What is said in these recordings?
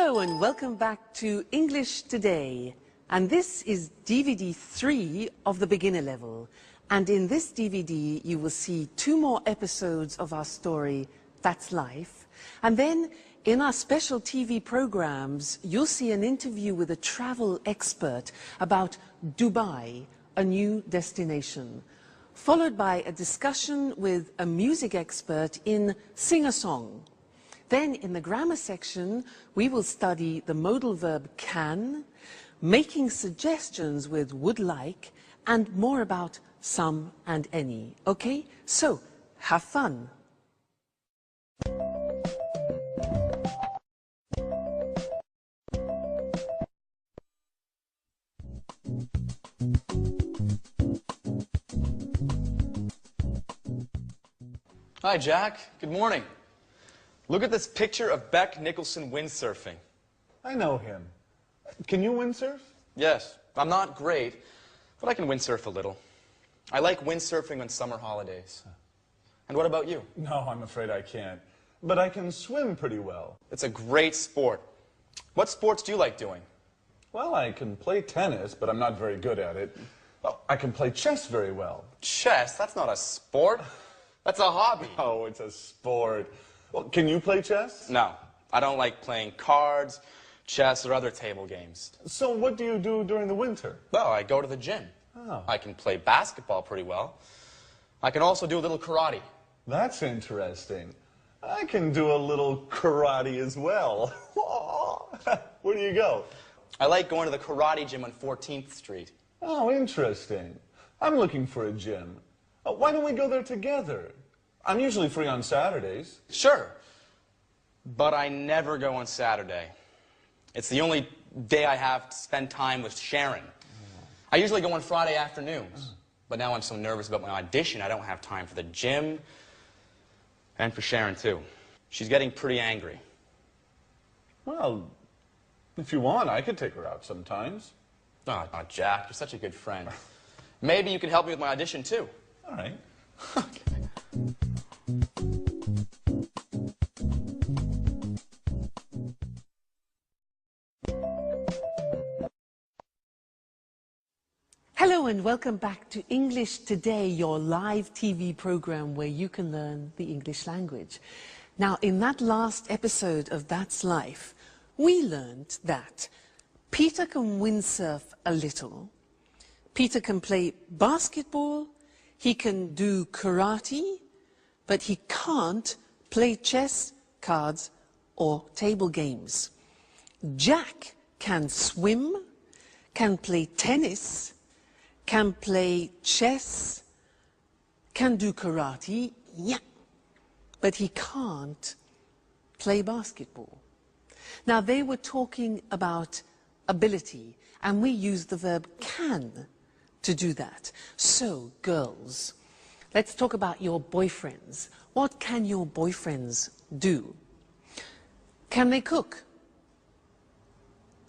Hello and welcome back to English Today. And this is DVD 3 of the beginner level. And in this DVD you will see 2 more episodes of our story, That's Life. And then in our special TV programs you'll see an interview with a travel expert about Dubai, a new destination, followed by a discussion with a music expert in Sing a Song. Then in the grammar section, we will study the modal verb can, making suggestions with would like, and more about some and any. Okay? So, have fun. Hi, Jack. Good morning. Look at this picture of Beck Nicholson windsurfing. I know him. Can you windsurf? Yes, I'm not great, but I can windsurf a little. I like windsurfing on summer holidays. And what about you? No, I'm afraid I can't. But I can swim pretty well. It's a great sport. What sports do you like doing? Well, I can play tennis, but I'm not very good at it. Oh, I can play chess very well. Chess? That's not a sport. That's a hobby. Oh, it's a sport. Well, can you play chess? No, I don't like playing cards, chess, or other table games. So what do you do during the winter? Well, I go to the gym. Oh. I can play basketball pretty well. I can also do a little karate. That's interesting. I can do a little karate as well. Where do you go? I like going to the karate gym on 14th Street. Oh, interesting. I'm looking for a gym. Why don't we go there together? I'm usually free on Saturdays. Sure, but I never go on Saturday. It's the only day I have to spend time with Sharon. I usually go on Friday afternoons, but now I'm so nervous about my audition I don't have time for the gym and for Sharon too. She's getting pretty angry. Well, if you want, I could take her out sometimes. Oh, Jack, you're such a good friend. Maybe you can help me with my audition too. All right. Okay. Hello and welcome back to English Today, your live TV program where you can learn the English language. Now, in that last episode of That's Life, we learned that Peter can windsurf a little, Peter can play basketball, he can do karate, but he can't play chess, cards, or table games. Jack can swim, can play tennis, can play chess, can do karate, yeah, but he can't play basketball. Now, they were talking about ability, and we used the verb can to do that. So, girls, let's talk about your boyfriends. What can your boyfriends do? Can they cook?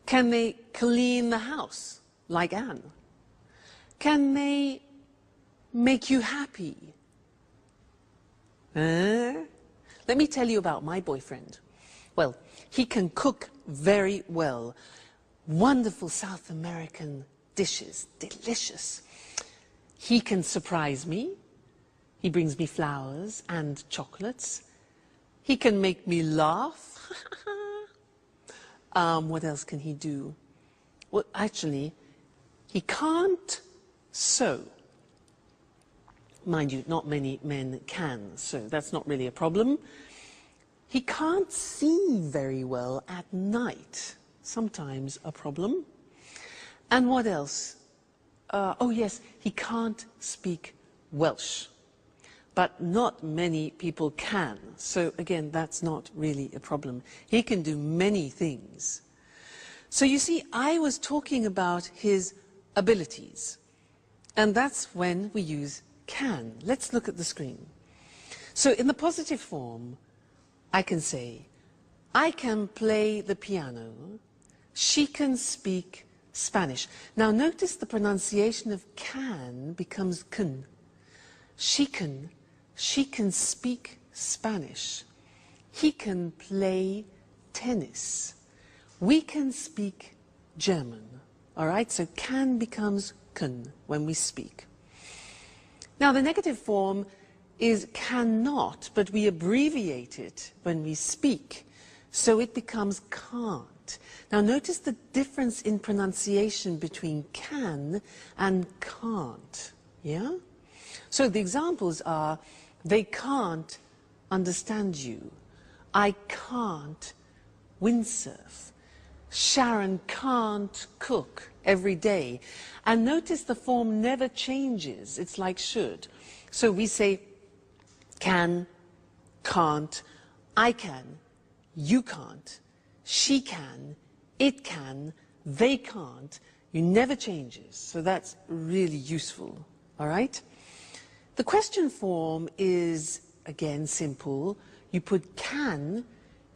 Can they clean the house, like Anne? Can they make you happy? Let me tell you about my boyfriend. Well, he can cook very well. Wonderful South American dishes, delicious. He can surprise me. He brings me flowers and chocolates. He can make me laugh. What else can he do? Well, actually, he can't sew. Mind you, not many men can sew. That's not really a problem. He can't see very well at night. Sometimes a problem. And what else? Oh yes, he can't speak Welsh. But not many people can. So again, that's not really a problem. He can do many things. So you see, I was talking about his abilities. And that's when we use can. Let's look at the screen. So in the positive form, I can say, I can play the piano. She can speak Spanish. Now notice the pronunciation of can becomes can. She can speak Spanish. He can play tennis. We can speak German. All right, so can becomes können when we speak. Now the negative form is cannot, but we abbreviate it when we speak, so it becomes can't. Now notice the difference in pronunciation between can and can't, yeah? So the examples are, they can't understand you. I can't windsurf. Sharon can't cook every day. And notice the form never changes. It's like should. So we say can, can't, I can, you can't, she can, it can, they can't. You never changes. So that's really useful. All right? The question form is, again, simple. You put can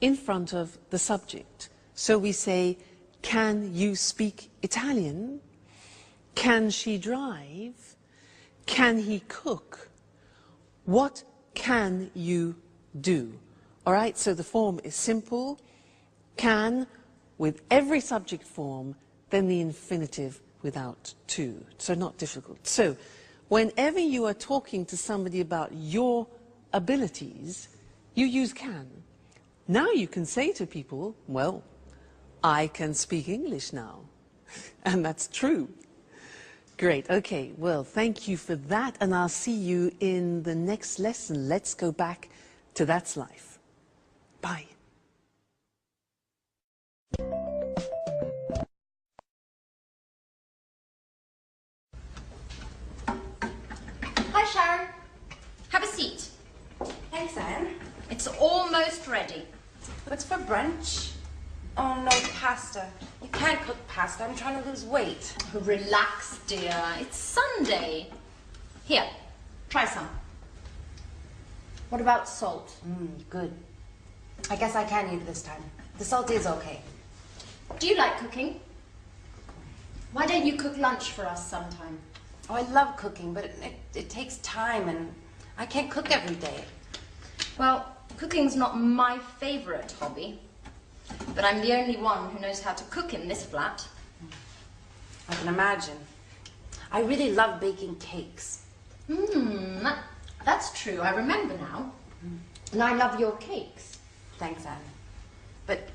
in front of the subject. So we say, can you speak Italian? Can she drive? Can he cook? What can you do? All right, so the form is simple. Can with every subject form, then the infinitive without to. So not difficult. So whenever you are talking to somebody about your abilities, you use can. Now you can say to people, well, I can speak English now. And that's true. Great. Okay. Well, thank you for that. And I'll see you in the next lesson. Let's go back to That's Life. Bye. Hi, Sharon. Have a seat. Thanks, Anne. It's almost ready. What's for brunch? Oh, no, pasta. You can't cook pasta. I'm trying to lose weight. Relax, dear. It's Sunday. Here, try some. What about salt? Good. I guess I can eat this time. The salt is okay. Do you like cooking? Why don't you cook lunch for us sometime? Oh, I love cooking, but it takes time, and I can't cook every day. Well, cooking's not my favorite hobby, but I'm the only one who knows how to cook in this flat. I can imagine. I really love baking cakes. That's true. I remember now. And I love your cakes. Thanks, Anne. But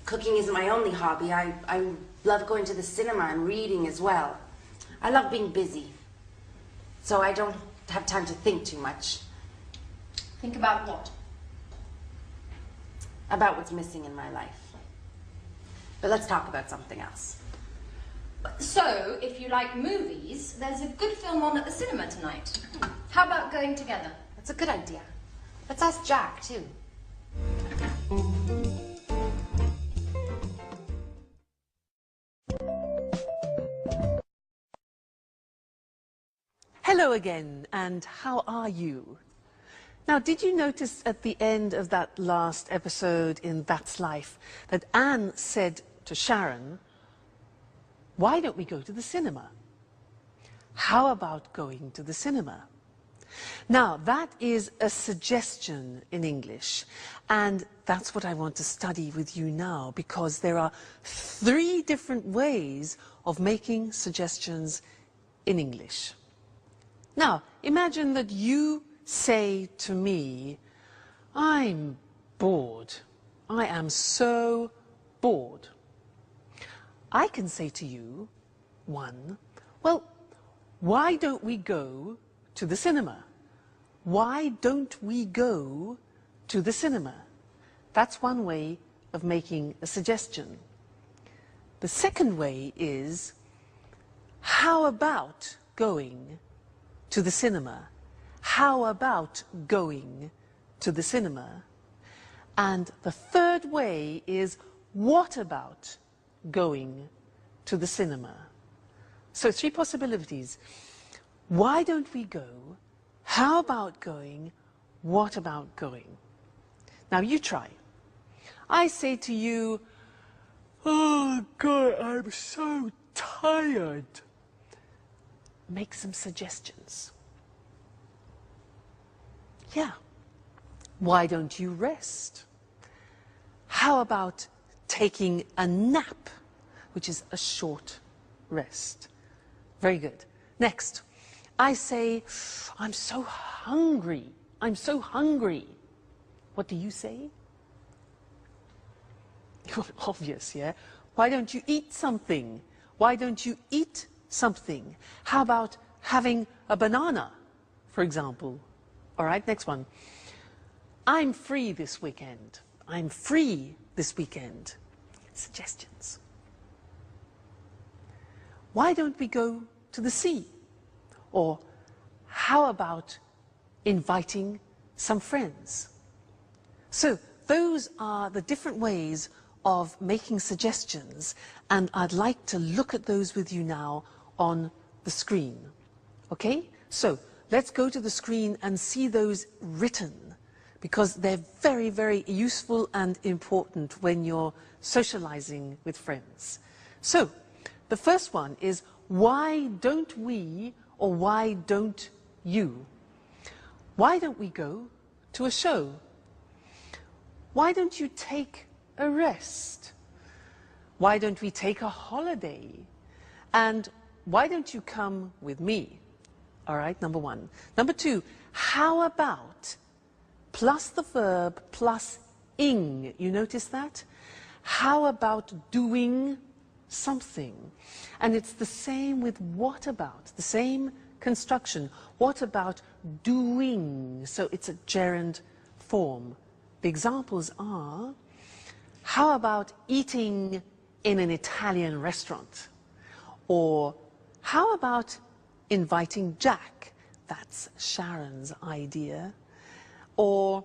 cooking isn't my only hobby. I love going to the cinema and reading as well. I love being busy, so I don't have time to think too much. Think about what? About what's missing in my life. But let's talk about something else. So, if you like movies, there's a good film on at the cinema tonight. How about going together? That's a good idea. Let's ask Jack, too. Hello again, and how are you? Now, did you notice at the end of that last episode in That's Life that Anne said to Sharon, why don't we go to the cinema? How about going to the cinema? Now, that is a suggestion in English, and that's what I want to study with you now, because there are 3 different ways of making suggestions in English. Now, imagine that you say to me, I'm bored. I am so bored. I can say to you, 1, well, why don't we go to the cinema? Why don't we go to the cinema? That's one way of making a suggestion. The second way is, how about going to the cinema? How about going to the cinema? And the third way is, what about going to the cinema? So 3 possibilities. Why don't we go? How about going? What about going? Now you try. I say to you, oh God, I'm so tired. Make some suggestions. Yeah. Why don't you rest? How about taking a nap, which is a short rest. Very good. Next, I say, I'm so hungry. I'm so hungry. What do you say? Obvious, yeah? Why don't you eat something? Why don't you eat something? How about having a banana, for example? All right, next one. I'm free this weekend. I'm free this weekend. Suggestions. Why don't we go to the sea? Or how about inviting some friends? So those are the different ways of making suggestions, and I'd like to look at those with you now on the screen. Okay? So let's go to the screen and see those written, because they're very, very useful and important when you're socializing with friends. So the first one is, why don't we, or why don't you? Why don't we go to a show? Why don't you take a rest? Why don't we take a holiday? And why don't you come with me? All right, number one. Number two, how about plus the verb plus ing? You notice that? How about doing something? And it's the same with what about, the same construction. What about doing? So it's a gerund form. The examples are, how about eating in an Italian restaurant? Or how about inviting Jack? That's Sharon's idea. Or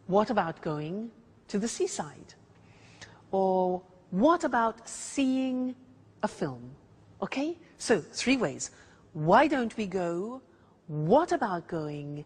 what about going to the seaside? Or what about seeing a film? Okay, so three ways. Why don't we go? What about going?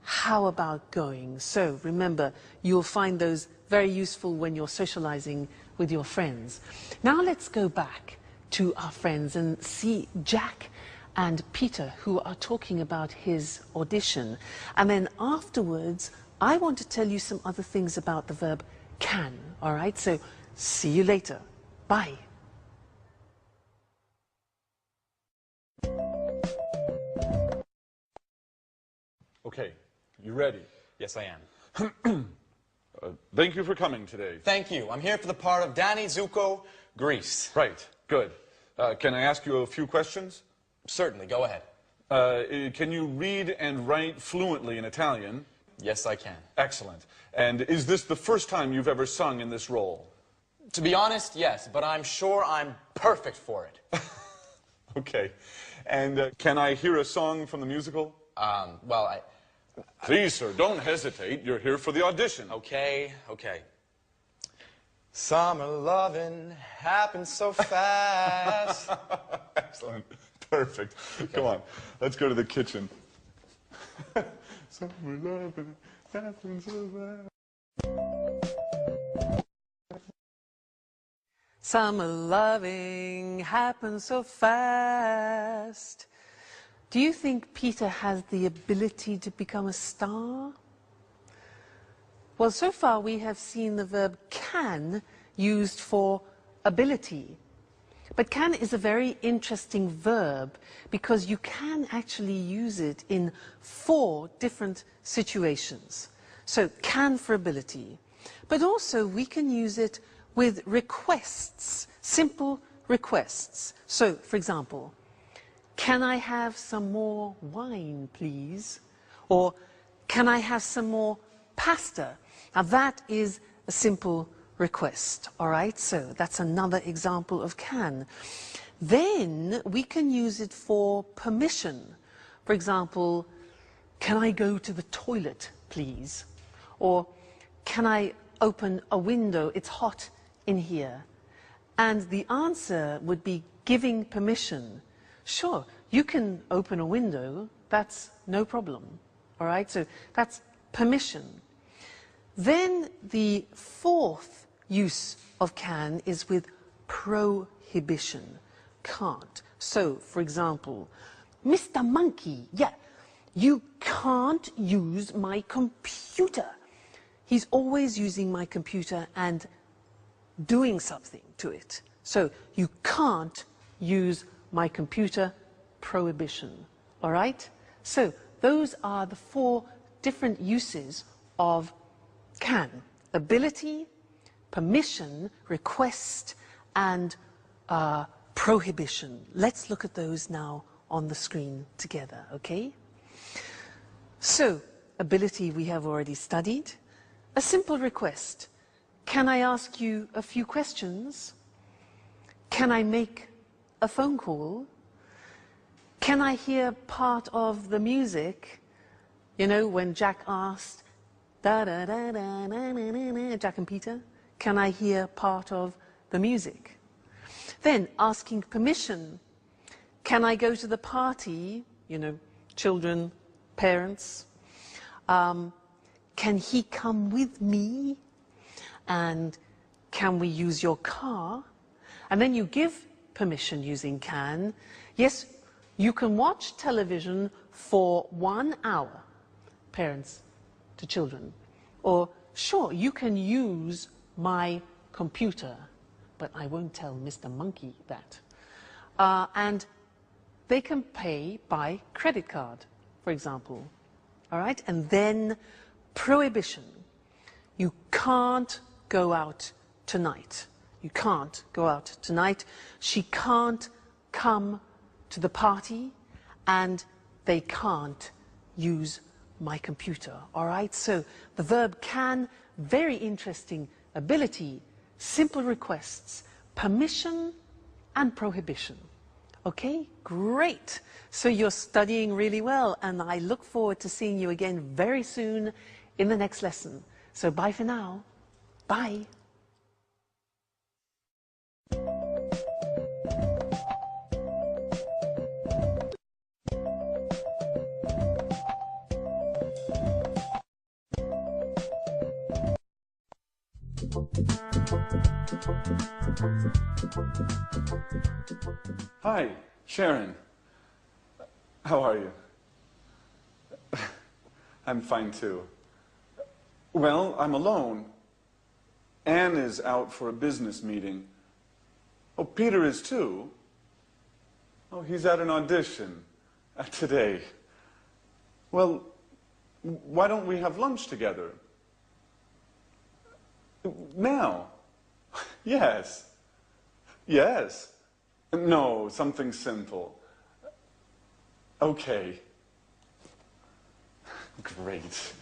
How about going? So remember, you'll find those very useful when you're socializing with your friends. Now let's go back to our friends and see Jack and Peter, who are talking about his audition. And then afterwards, I want to tell you some other things about the verb can. All right, so see you later. Bye. Okay, you ready? Yes, I am. Thank you for coming today. Thank you. I'm here for the part of Danny Zuko, Greece. Right, good. Can I ask you a few questions? Certainly, go ahead. Can you read and write fluently in Italian? Yes, I can. Excellent. And is this the first time you've ever sung in this role? To be honest, yes, but I'm sure I'm perfect for it. Okay. And can I hear a song from the musical? Well, Please, sir, don't hesitate. You're here for the audition. Okay. Summer loving happens so fast. Excellent. Perfect. Come on. Let's go to the kitchen. Summer loving happens so fast. Summer loving happens so fast. Do you think Peter has the ability to become a star? Well, so far we have seen the verb can used for ability. But can is a very interesting verb because you can actually use it in 4 different situations. So can for ability. But also we can use it with requests, simple requests. So, for example, can I have some more wine, please? Or can I have some more pasta? Now that is a simple request, all right? So that's another example of can. Then we can use it for permission. For example, can I go to the toilet, please? Or can I open a window? It's hot in here. And the answer would be giving permission. Sure, you can open a window, that's no problem, all right? So that's permission. Then the 4th use of can is with prohibition, can't. So, for example, Mr. Monkey, yeah, you can't use my computer. He's always using my computer, and doing something to it. So you can't use my computer, prohibition. All right? So those are the 4 different uses of can. Ability, permission, request, and prohibition. Let's look at those now on the screen together, okay? So, ability we have already studied. A simple request. Can I ask you a few questions? Can I make a phone call? Can I hear part of the music? You know, when Jack asked, da da da da da da da, Jack and Peter, can I hear part of the music? Then asking permission. Can I go to the party? You know, children, parents. Can he come with me? And can we use your car? And then you give permission using can. Yes, you can watch television for 1 hour, parents to children. Or, sure, you can use my computer, but I won't tell Mr. Monkey that. And they can pay by credit card, for example. All right? And then prohibition. You can't go out tonight. You can't go out tonight. She can't come to the party, and they can't use my computer. All right? So the verb can, very interesting ability, simple requests, permission and prohibition. Okay, great. So you're studying really well, and I look forward to seeing you again very soon in the next lesson. So bye for now. Bye. Hi, Sharon. How are you? I'm fine too. Well, I'm alone. Anne is out for a business meeting. Oh, Peter is too. Oh, he's at an audition today. Well, why don't we have lunch together? Now? Yes. Yes. No, something simple. Okay. Great.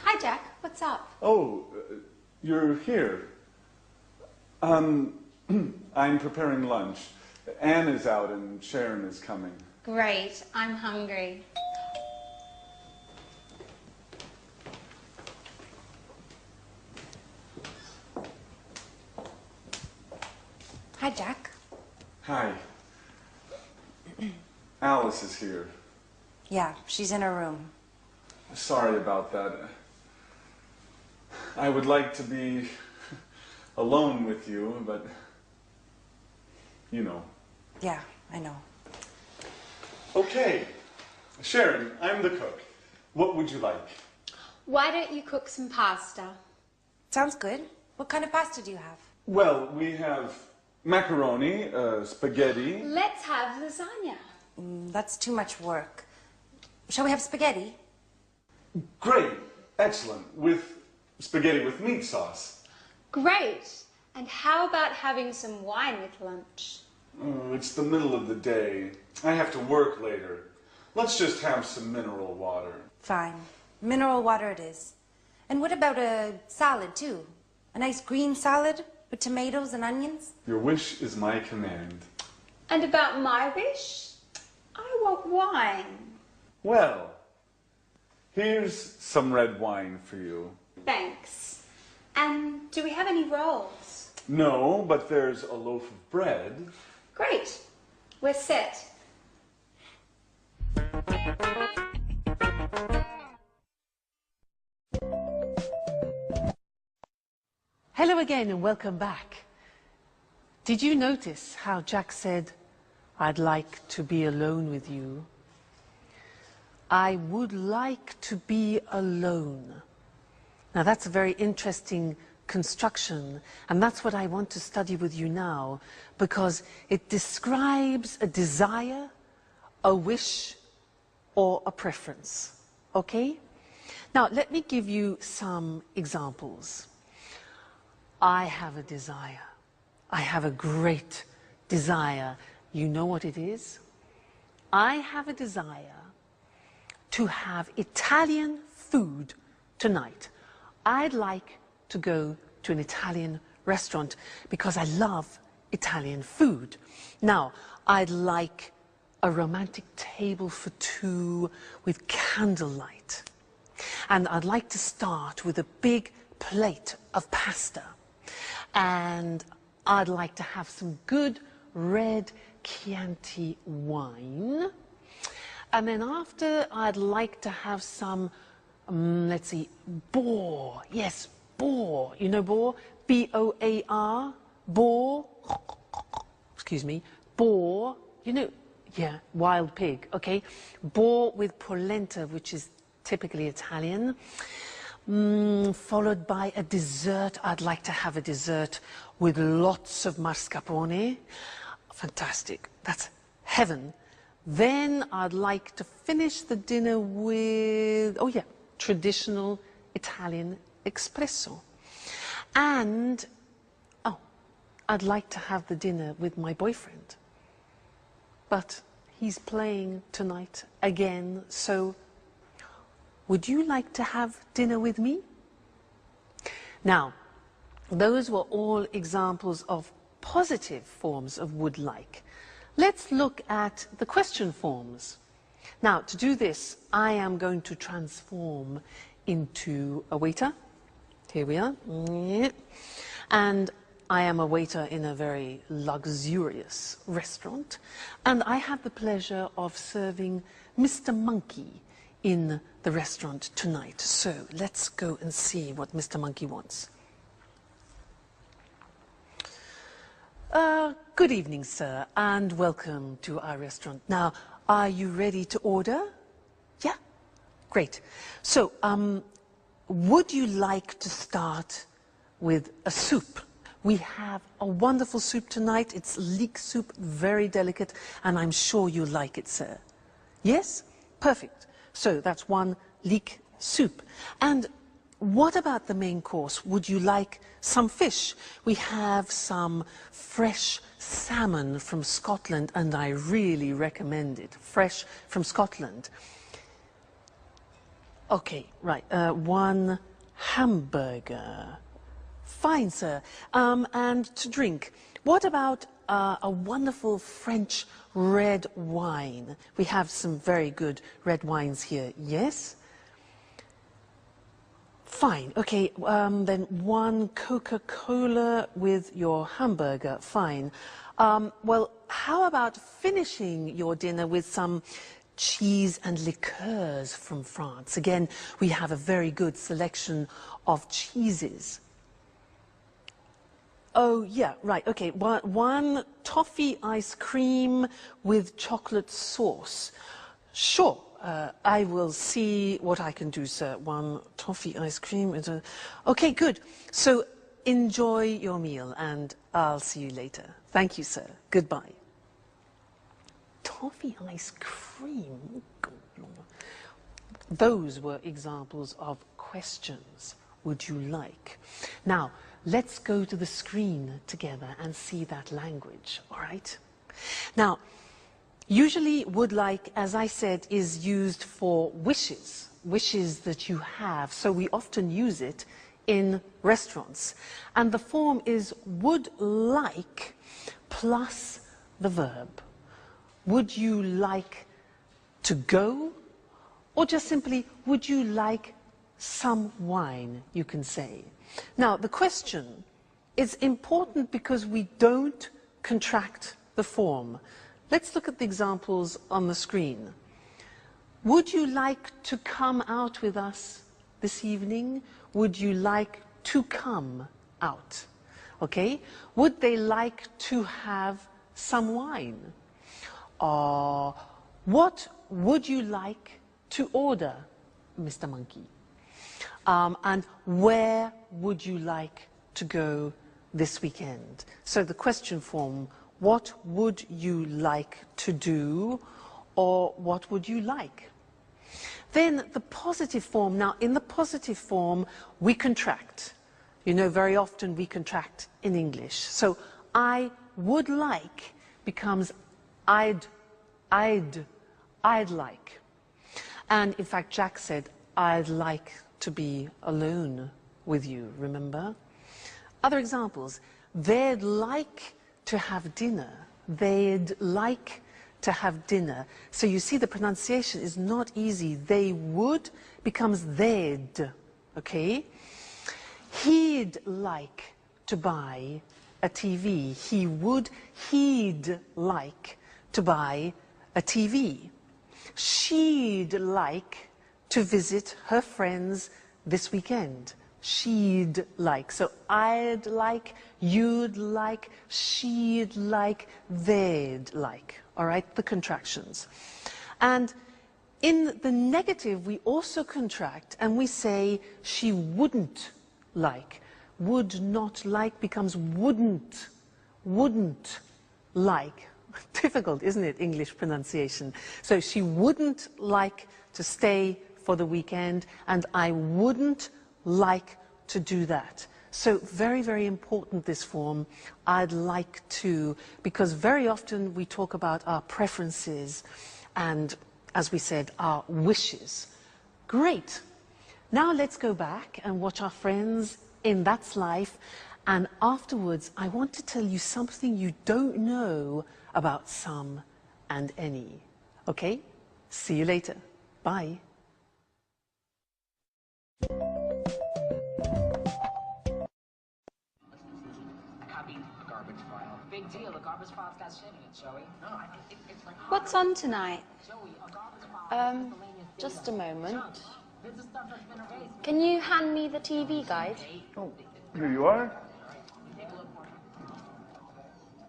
Hi, Jack. What's up? Oh, you're here. I'm preparing lunch. Anne is out and Sharon is coming. Great. I'm hungry. Hi, Jack. Hi. Alice is here. Yeah, she's in her room. Sorry about that. I would like to be alone with you, but you know. Yeah, I know. Okay. Sharon, I'm the cook. What would you like? Why don't you cook some pasta? Sounds good. What kind of pasta do you have? Well, we have macaroni, spaghetti. Let's have lasagna. That's too much work. Shall we have spaghetti? Great. Excellent. With spaghetti with meat sauce. Great. And how about having some wine with lunch? Oh, it's the middle of the day. I have to work later. Let's just have some mineral water. Fine. Mineral water it is. And what about a salad, too? A nice green salad with tomatoes and onions? Your wish is my command. And about my wish? I want wine. Well, here's some red wine for you. Thanks. And do we have any rolls? No, but there's a loaf of bread. Great. We're set. Hello again and welcome back. Did you notice how Jack said, I'd like to be alone with you? I would like to be alone. Now that's a very interesting construction, and that's what I want to study with you now, because it describes a desire, a wish, or a preference. Okay? Now let me give you some examples. I have a desire. I have a great desire. You know what it is? I have a desire to have Italian food tonight. I'd like to go to an Italian restaurant because I love Italian food. Now, I'd like a romantic table for two with candlelight. And I'd like to start with a big plate of pasta. And I'd like to have some good red Chianti wine. And then after, I'd like to have some, let's see, boar. Yes, boar. You know boar? B-O-A-R. Boar. Excuse me. Boar. You know, yeah, wild pig. Okay. Boar with polenta, which is typically Italian. Followed by a dessert. I'd like to have a dessert with lots of mascarpone. Fantastic. That's heaven. Then I'd like to finish the dinner with, oh yeah, traditional Italian espresso. And, oh, I'd like to have the dinner with my boyfriend. But he's playing tonight again, so would you like to have dinner with me? Now, those were all examples of positive forms of would like. Let's look at the question forms. Now, to do this, I am going to transform into a waiter. Here we are. And I am a waiter in a very luxurious restaurant. And I have the pleasure of serving Mr. Monkey in the restaurant tonight. So let's go and see what Mr. Monkey wants. Good evening, sir, and welcome to our restaurant. Now, are you ready to order? Yeah? Great. So, would you like to start with a soup? We have a wonderful soup tonight. It's leek soup, very delicate, and I'm sure you like it, sir. Yes? Perfect. So, that's one leek soup. And what about the main course? Would you like some fish? We have some fresh salmon from Scotland, and I really recommend it. Fresh from Scotland. Okay, right. One hamburger. Fine, sir. And to drink. What about a wonderful French red wine? We have some very good red wines here. Yes? Fine. Okay, then one Coca-Cola with your hamburger. Fine. Well, how about finishing your dinner with some cheese and liqueurs from France? Again, we have a very good selection of cheeses. Oh, yeah, right. Okay, one toffee ice cream with chocolate sauce. Sure. I will see what I can do, sir. One toffee ice cream. Okay, good. So enjoy your meal, and I'll see you later. Thank you, sir. Goodbye. Toffee ice cream? Those were examples of questions. Would you like? Now, let's go to the screen together and see that language, all right? Now, usually would like, as I said, is used for wishes, wishes that you have. So we often use it in restaurants. And the form is would like plus the verb. Would you like to go? Or just simply, would you like some wine, you can say. Now, the question is important because we don't contract the form. Let's look at the examples on the screen. Would you like to come out with us this evening? Would you like to come out? Okay? Would they like to have some wine? What would you like to order, Mr. Monkey? And where would you like to go this weekend? So the question form, what would you like to do, or what would you like? Then the positive form. Now, in the positive form, we contract. You know, very often we contract in English. So I would like becomes I'd like. And in fact, Jack said, I'd like to be alone with you, remember? Other examples, they'd like to have dinner. They'd like to have dinner. So you see the pronunciation is not easy. They would becomes they'd, okay? He'd like to buy a TV. He'd like to buy a TV. She'd like to visit her friends this weekend. She'd like. So I'd like, you'd like, she'd like, they'd like. All right, the contractions. And in the negative, we also contract and we say she wouldn't like. Would not like becomes wouldn't like. Difficult, isn't it, English pronunciation? So she wouldn't like to stay for the weekend, and I wouldn't like to do that. So very, very important, this form, I'd like to, because very often we talk about our preferences and, as we said, our wishes. Great. Now let's go back and watch our friends in That's Life, and afterwards I want to tell you something you don't know about some and any. Okay? See you later. Bye. Big deal. The garbage file's got shit in it, Joey. No, it's like... What's on tonight? Just a moment. Can you hand me the TV guide? Oh, here you are.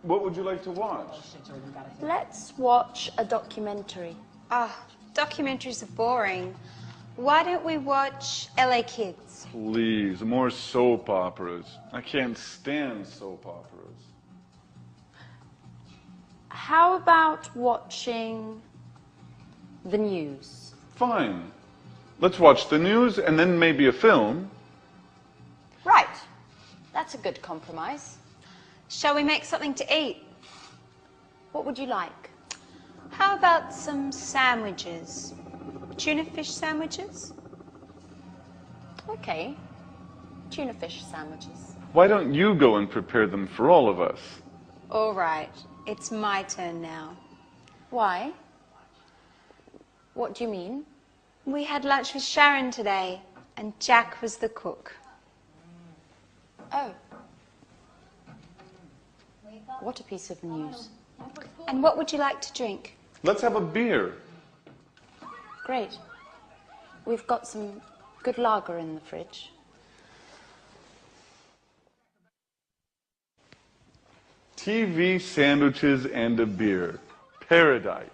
What would you like to watch? Let's watch a documentary. Documentaries are boring. Why don't we watch LA Kids? Please, more soap operas. I can't stand soap operas. How about watching the news? Fine. Let's watch the news and then maybe a film. Right. That's a good compromise. Shall we make something to eat? What would you like? How about some sandwiches? Tuna fish sandwiches? Okay. Tuna fish sandwiches. Why don't you go and prepare them for all of us? All right. It's my turn now. Why? What do you mean? We had lunch with Sharon today, and Jack was the cook. Oh. What a piece of news. And what would you like to drink? Let's have a beer. Great. We've got some good lager in the fridge. TV, sandwiches, and a beer. Paradise.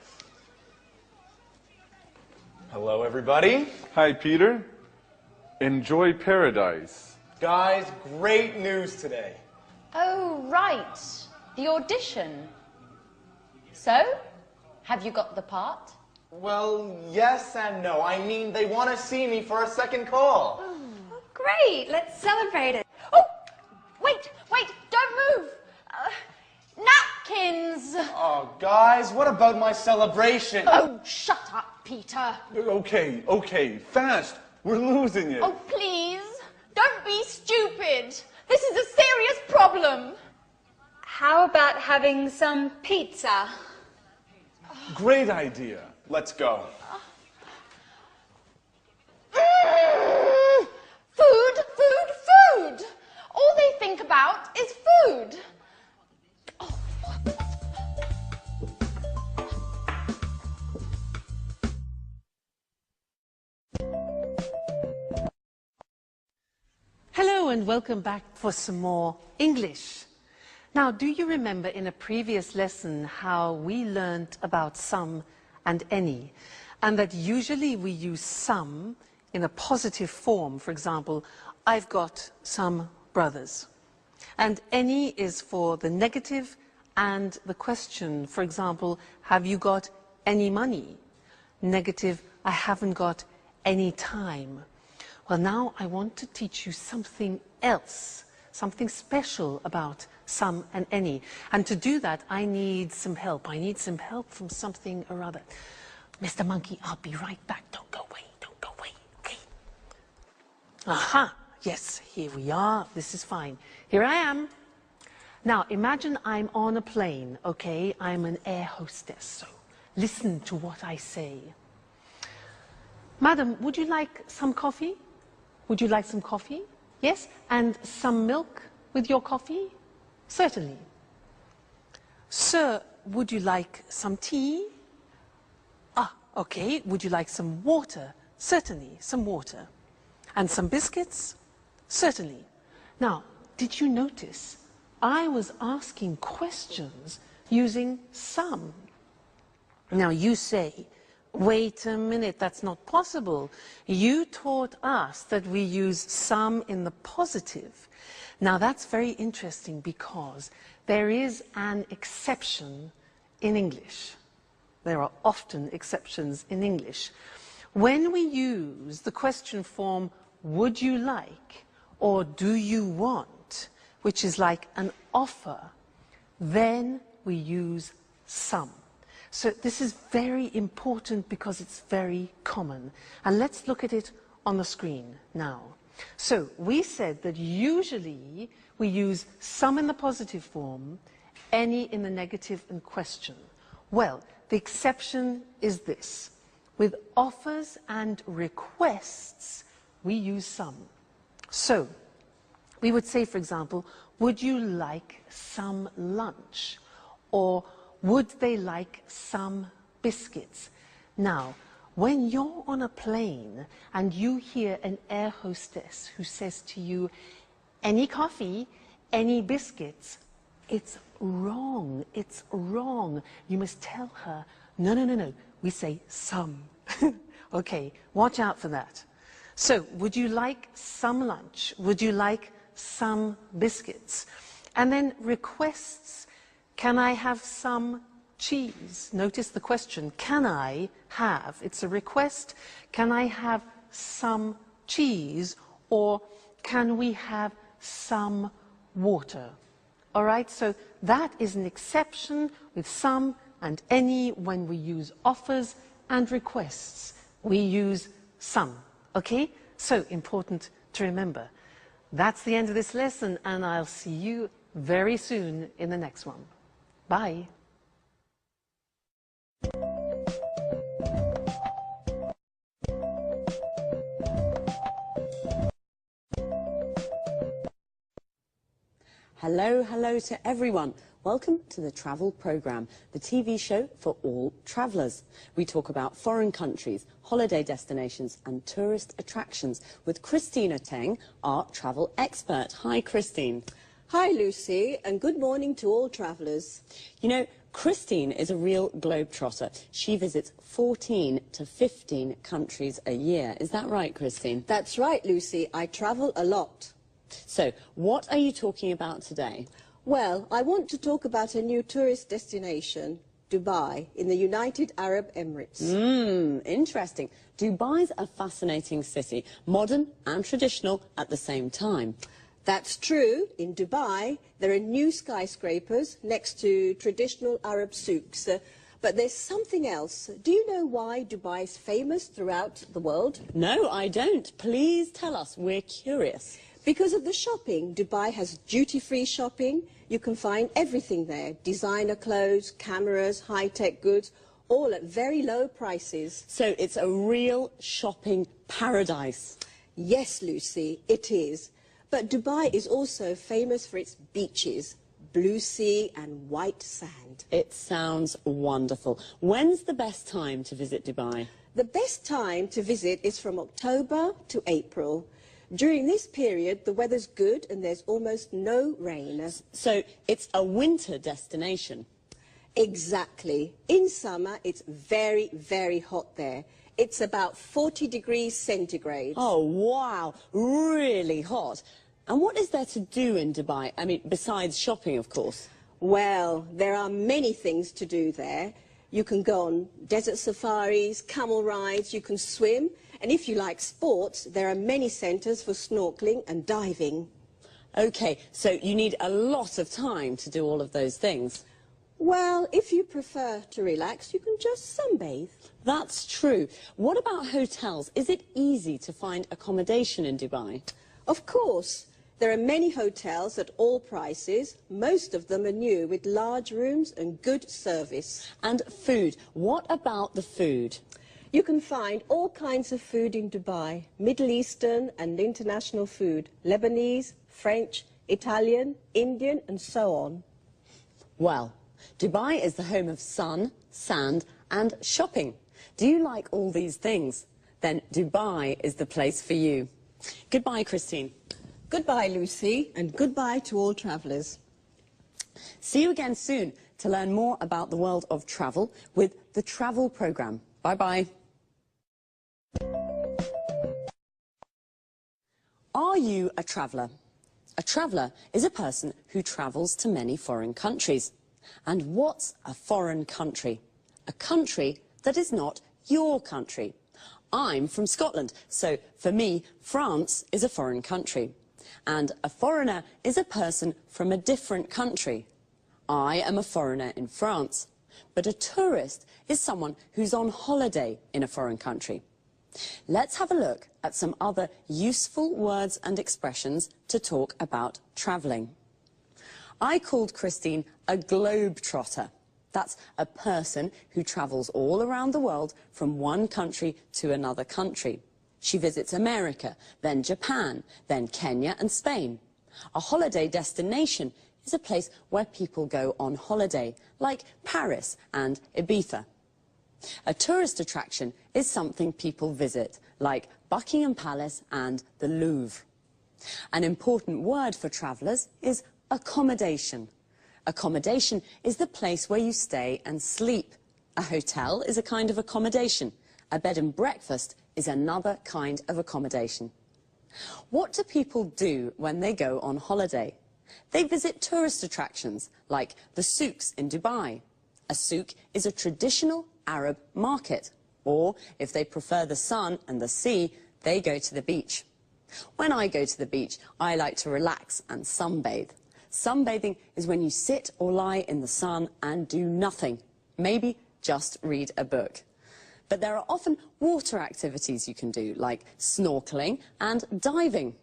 Hello, everybody. Hi, Peter. Enjoy paradise. Guys, great news today. Oh, right. The audition. So, have you got the part? Well, yes and no. I mean, they want to see me for a second call. Oh, great. Let's celebrate it. Oh, wait, don't move. Napkins. Oh, guys, what about my celebration? Oh, shut up, Peter. Okay, fast. We're losing it. Oh, please. Don't be stupid. This is a serious problem. How about having some pizza? Great idea. Let's go. Food. All they think about is food. Hello and welcome back for some more English. Now, do you remember in a previous lesson how we learned about some and any? and that usually we use some in a positive form. For example, I've got some brothers. And any is for the negative and the question. For example, have you got any money? Negative, I haven't got any time. Well, now I want to teach you something else, something special about some and any. And to do that, I need some help. I need some help from something or other. Mr. Monkey, I'll be right back. Don't go away. Don't go away. Okay. Aha. Yes, here we are. This is fine. Here I am. Now, imagine I'm on a plane, okay? I'm an air hostess, so listen to what I say. Madam, would you like some coffee? Would you like some coffee? Yes? And some milk with your coffee? Certainly. Sir, would you like some tea? Ah, okay. Would you like some water? Certainly, some water. And some biscuits? Certainly. Now, did you notice I was asking questions using some? Now you say, wait a minute, that's not possible. You taught us that we use some in the positive. Now that's very interesting because there is an exception in English. There are often exceptions in English. When we use the question form, would you like, or do you want, which is like an offer, then we use some. So this is very important because it's very common. And let's look at it on the screen now. So we said that usually we use some in the positive form, any in the negative and question. Well, the exception is this. With offers and requests, we use some. So we would say, for example, would you like some lunch? Or would they like some biscuits? Now, when you're on a plane and you hear an air hostess who says to you, any coffee, any biscuits, it's wrong, it's wrong. You must tell her, no, no, no, no, we say some. Okay, watch out for that. So, would you like some lunch? Would you like some biscuits? And then requests, can I have some cheese? Notice the question, can I have? It's a request. Can I have some cheese? Or can we have some water? All right, so that is an exception with some and any when we use offers and requests. We use some, okay? So important to remember. That's the end of this lesson, and I'll see you very soon in the next one. Bye. Hello, hello to everyone. Welcome to the Travel Programme, the TV show for all travellers. We talk about foreign countries, holiday destinations and tourist attractions with Christina Teng, our travel expert. Hi, Christine. Hi, Lucy, and good morning to all travellers. You know, Christine is a real globetrotter. She visits 14 to 15 countries a year. Is that right, Christine? That's right, Lucy. I travel a lot. So, what are you talking about today? Well, I want to talk about a new tourist destination, Dubai, in the United Arab Emirates. Interesting. Dubai's a fascinating city, modern and traditional at the same time. That's true. In Dubai, there are new skyscrapers next to traditional Arab souks. But there's something else. Do you know why Dubai is famous throughout the world? No, I don't. Please tell us. We're curious. Because of the shopping. Dubai has duty-free shopping. You can find everything there. Designer clothes, cameras, high-tech goods, all at very low prices. So it's a real shopping paradise. Yes, Lucy, it is. But Dubai is also famous for its beaches, blue sea and white sand. It sounds wonderful. When's the best time to visit Dubai? The best time to visit is from October to April. During this period, the weather's good and there's almost no rain. So it's a winter destination. Exactly. In summer, it's very, very hot there. It's about 40 degrees centigrade. Oh, wow. Really hot. And what is there to do in Dubai? I mean, besides shopping, of course. Well, there are many things to do there. You can go on desert safaris, camel rides, you can swim. And if you like sports, there are many centres for snorkeling and diving. OK, so you need a lot of time to do all of those things. Well, if you prefer to relax, you can just sunbathe. That's true. What about hotels? Is it easy to find accommodation in Dubai? Of course. There are many hotels at all prices. Most of them are new, with large rooms and good service. And food. What about the food? You can find all kinds of food in Dubai. Middle Eastern and international food. Lebanese, French, Italian, Indian and so on. Well, Dubai is the home of sun, sand and shopping. Do you like all these things? Then Dubai is the place for you. Goodbye, Christine. Goodbye, Lucy, and goodbye to all travellers. See you again soon to learn more about the world of travel with the Travel Programme. Bye-bye. Are you a traveller? A traveller is a person who travels to many foreign countries. And what's a foreign country? A country that is not your country. I'm from Scotland, so for me, France is a foreign country. And a foreigner is a person from a different country. I am a foreigner in France, but a tourist is someone who's on holiday in a foreign country. Let's have a look at some other useful words and expressions to talk about travelling. I called Christine a globetrotter. That's a person who travels all around the world from one country to another country. She visits America, then Japan, then Kenya and Spain. A holiday destination is a place where people go on holiday, like Paris and Ibiza. A tourist attraction is something people visit, like Buckingham Palace and the Louvre. An important word for travellers is accommodation. Accommodation is the place where you stay and sleep. A hotel is a kind of accommodation. A bed and breakfast is another kind of accommodation. What do people do when they go on holiday? They visit tourist attractions, like the souks in Dubai. A souk is a traditional Arab market. Or, if they prefer the sun and the sea, they go to the beach. When I go to the beach, I like to relax and sunbathe. Sunbathing is when you sit or lie in the sun and do nothing. Maybe just read a book. But there are often water activities you can do, like snorkeling and diving.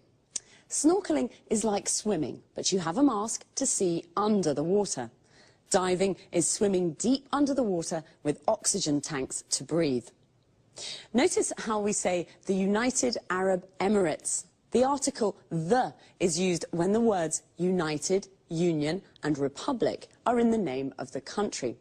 Snorkeling is like swimming, but you have a mask to see under the water. Diving is swimming deep under the water with oxygen tanks to breathe. Notice how we say the United Arab Emirates. The article the is used when the words United, Union and Republic are in the name of the country.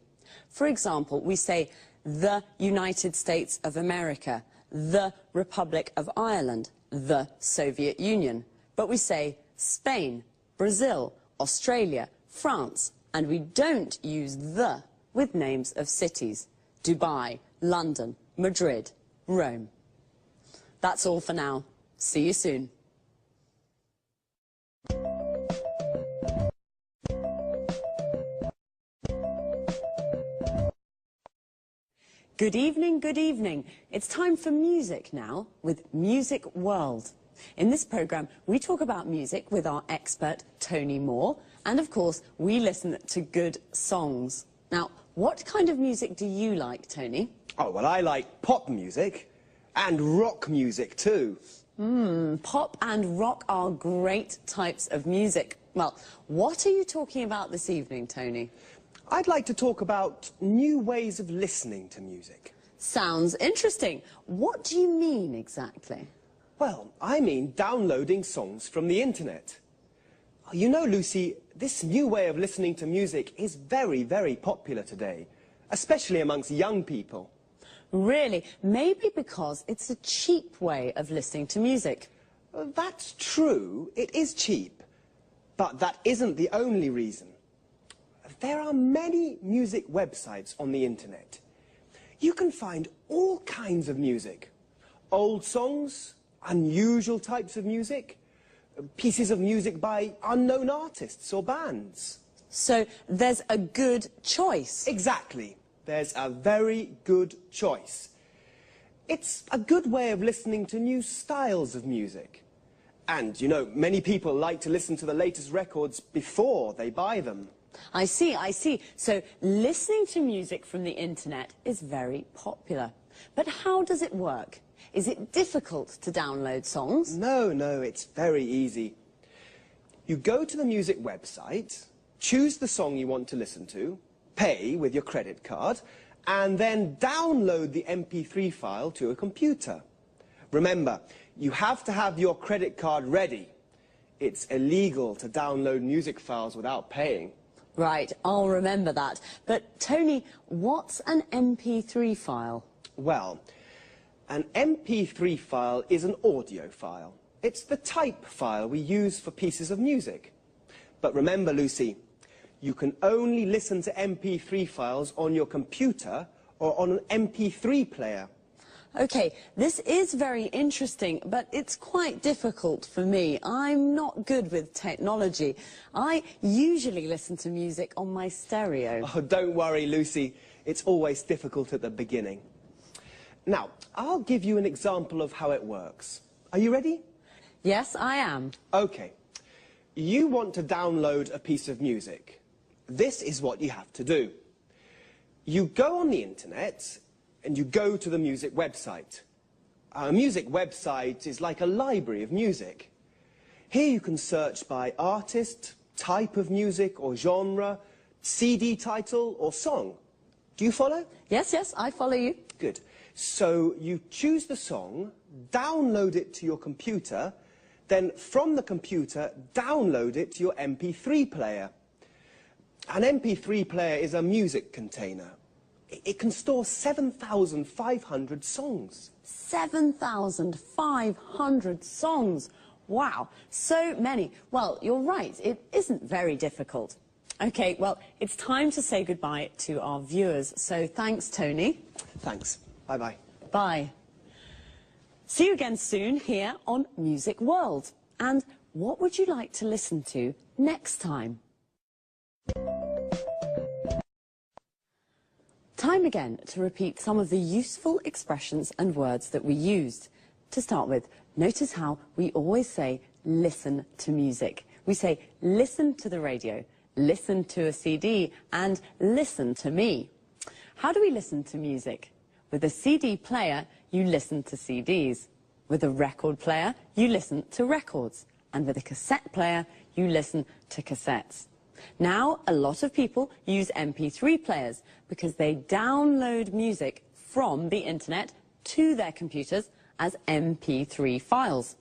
For example, we say the United States of America, the Republic of Ireland, the Soviet Union. But we say Spain, Brazil, Australia, France, and we don't use the with names of cities. Dubai, London, Madrid, Rome. That's all for now. See you soon. Good evening, good evening. It's time for music now with Music World. In this programme, we talk about music with our expert, Tony Moore, and of course, we listen to good songs. Now, what kind of music do you like, Tony? Oh, well, I like pop music and rock music too. Pop and rock are great types of music. Well, what are you talking about this evening, Tony? I'd like to talk about new ways of listening to music. Sounds interesting. What do you mean exactly? Well, I mean downloading songs from the internet. You know, Lucy, this new way of listening to music is very, very popular today, especially amongst young people. Really? Maybe because it's a cheap way of listening to music. That's true, it is cheap, but that isn't the only reason. there are many music websites on the internet. You can find all kinds of music. Old songs, unusual types of music, pieces of music by unknown artists or bands. So there's a good choice. Exactly. There's a very good choice. It's a good way of listening to new styles of music. And, you know, many people like to listen to the latest records before they buy them. I see, I see. So listening to music from the internet is very popular. But how does it work? Is it difficult to download songs? No, it's very easy. You go to the music website, choose the song you want to listen to, pay with your credit card, and then download the MP3 file to a computer. Remember, you have to have your credit card ready. It's illegal to download music files without paying. Right, I'll remember that. But, Tony, what's an MP3 file? Well, an MP3 file is an audio file. It's the type file we use for pieces of music. But remember, Lucy, you can only listen to MP3 files on your computer or on an MP3 player. OK, this is very interesting, but it's quite difficult for me. I'm not good with technology. I usually listen to music on my stereo. Oh, don't worry, Lucy. It's always difficult at the beginning. Now, I'll give you an example of how it works. Are you ready? Yes, I am. OK. You want to download a piece of music. This is what you have to do. You go on the internet and you go to the music website. A music website is like a library of music. Here you can search by artist, type of music or genre, CD title or song. Do you follow? Yes, I follow you. Good. So you choose the song, download it to your computer, then from the computer download it to your MP3 player. An MP3 player is a music container. It can store 7,500 songs. 7,500 songs. Wow, so many. Well, you're right, it isn't very difficult. OK, well, it's time to say goodbye to our viewers. So thanks, Tony. Thanks. Bye-bye. Bye. See you again soon here on Music World. And what would you like to listen to next time? Time again to repeat some of the useful expressions and words that we used. To start with, notice how we always say listen to music. We say listen to the radio, listen to a CD, and listen to me. How do we listen to music? With a CD player, you listen to CDs. With a record player, you listen to records. And with a cassette player, you listen to cassettes. Now, a lot of people use MP3 players because they download music from the internet to their computers as MP3 files.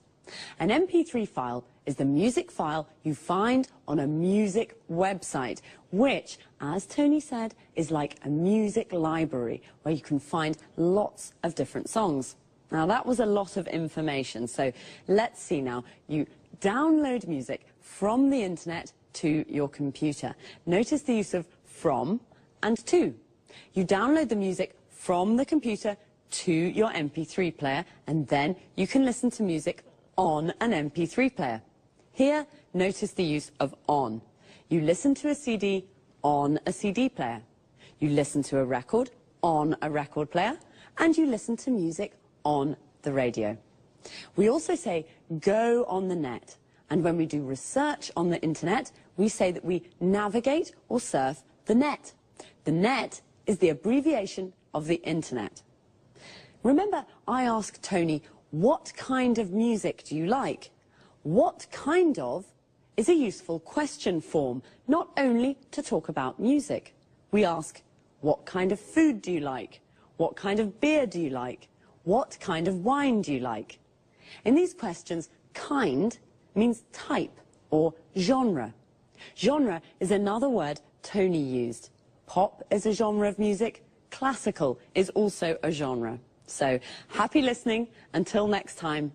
An MP3 file is the music file you find on a music website, which, as Tony said, is like a music library where you can find lots of different songs. Now, that was a lot of information, so let's see now. You download music from the internet to your computer. Notice the use of from and to. You download the music from the computer to your MP3 player, and then you can listen to music on an MP3 player. Here, notice the use of on. You listen to a CD on a CD player. You listen to a record on a record player, and you listen to music on the radio. We also say go on the net. And when we do research on the internet, we say that we navigate or surf the net. The net is the abbreviation of the internet. Remember, I asked Tony, what kind of music do you like? What kind of is a useful question form, not only to talk about music. We ask, what kind of food do you like? What kind of beer do you like? What kind of wine do you like? In these questions, kind means type or genre. Genre is another word Tony used. Pop is a genre of music. Classical is also a genre. So, happy listening. Until next time.